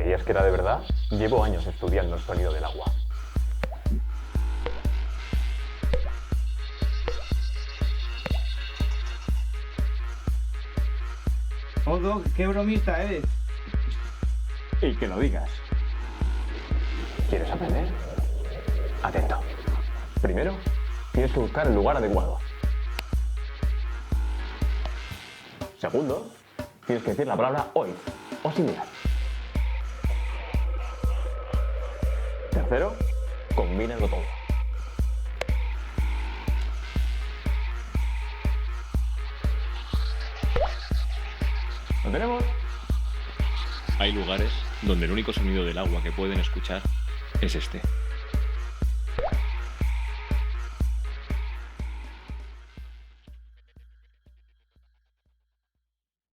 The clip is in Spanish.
creías que era de verdad? Llevo años estudiando el sonido del agua. Oh, Doc, qué bromista eres. Y que lo digas. ¿Quieres aprender? Atento. Primero, tienes que buscar el lugar adecuado. Segundo, tienes que decir la palabra hoy o similar. Tercero, combínalo todo. ¿Lo tenemos? Hay lugares donde el único sonido del agua que pueden escuchar es este.